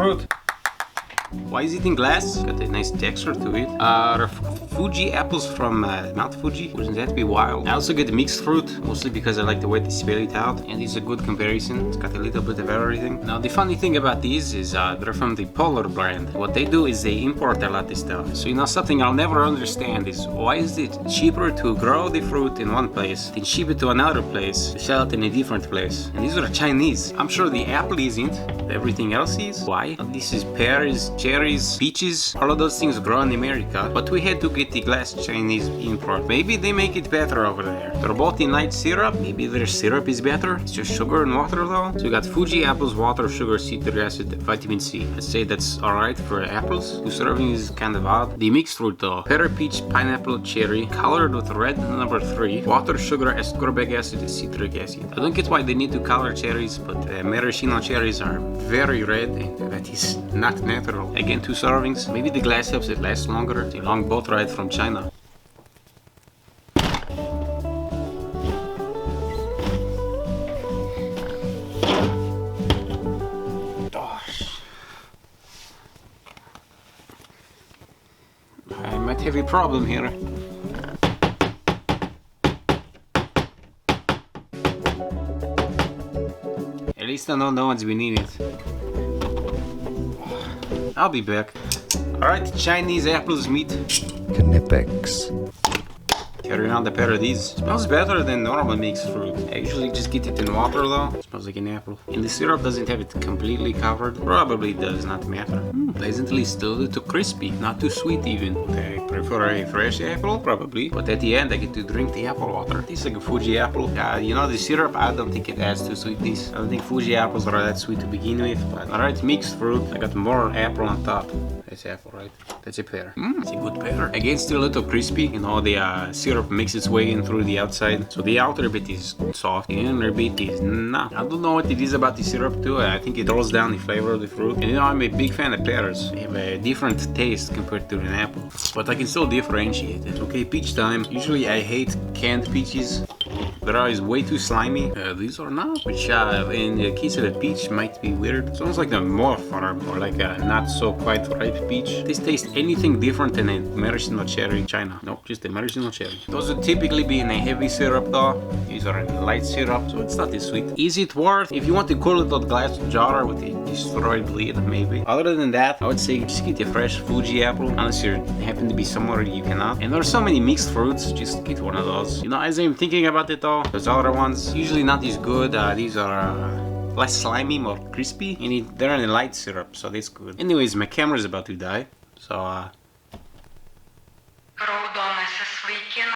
fruit. Why is it in glass? Got a nice texture to it. Fuji apples from Mount Fuji. Wouldn't that be wild? I also get mixed fruit, mostly because I like the way they spell it out, and it's a good comparison. It's got a little bit of everything. Now the funny thing about these is they're from the Polar brand. What they do is they import a lot of stuff. So something I'll never understand is why is it cheaper to grow the fruit in one place than ship it to another place, sell it in a different place? And these are Chinese. I'm sure the apple isn't. Everything else is. Why? This is pears, cherries, peaches. All of those things grow in America, but we had to get the glass Chinese import. Maybe they make it better over there. They're both in light syrup. Maybe their syrup is better. It's just sugar and water though. So we got Fuji apples, water, sugar, citric acid, vitamin C. I'd say that's alright for apples. 2 servings is kind of odd. The mixed fruit though. Pear, peach, pineapple, cherry, colored with red number 3. Water, sugar, ascorbic acid, and citric acid. I don't get why they need to color cherries, but maraschino cherries are very red and that is not natural. Again, 2 servings. Maybe the glass helps it last longer. The long boat ride from China. I might have a problem here. At least I know no one's been in it. I'll be back. Alright, Chinese apples meat. Knipex. Carry on the pair of these. Smells better than normal mixed fruit. I usually just get it in water though. Smells like an apple. And the syrup doesn't have it completely covered. Probably does not matter. Pleasantly still a little crispy. Not too sweet even. I prefer a fresh apple, probably. But at the end I get to drink the apple water. It tastes like a Fuji apple. The syrup, I don't think it adds to sweetness. I don't think Fuji apples are that sweet to begin with. But alright, mixed fruit. I got more apple on top. That's apple, right? That's a pear. It's a good pear. Again, still a little crispy. The syrup makes its way in through the outside. So the outer bit is soft, the inner bit is not. I don't know what it is about the syrup too. I think it rolls down the flavor of the fruit. And I'm a big fan of pears. They have a different taste compared to an apple. But I can still differentiate it. Okay, peach time. Usually I hate canned peaches. They're always way too slimy. These are not, which in the case of a peach might be weird. Sounds like a morph or like a not so quite ripe peach. This tastes anything different than a maraschino cherry in China. Nope, just a maraschino cherry. Those would typically be in a heavy syrup though. These are in light syrup, so it's not as sweet. Is it worth? If you want to cool it with a glass jar with a destroyed lid, maybe. Other than that, I would say just get a fresh Fuji apple, unless you happen to be somewhere you cannot. And there are so many mixed fruits, just get one of those. As I'm thinking about it though, those other ones, usually not as good. These are less slimy, more crispy, and they're in a light syrup, so that's good. Anyways, my camera's about to die, so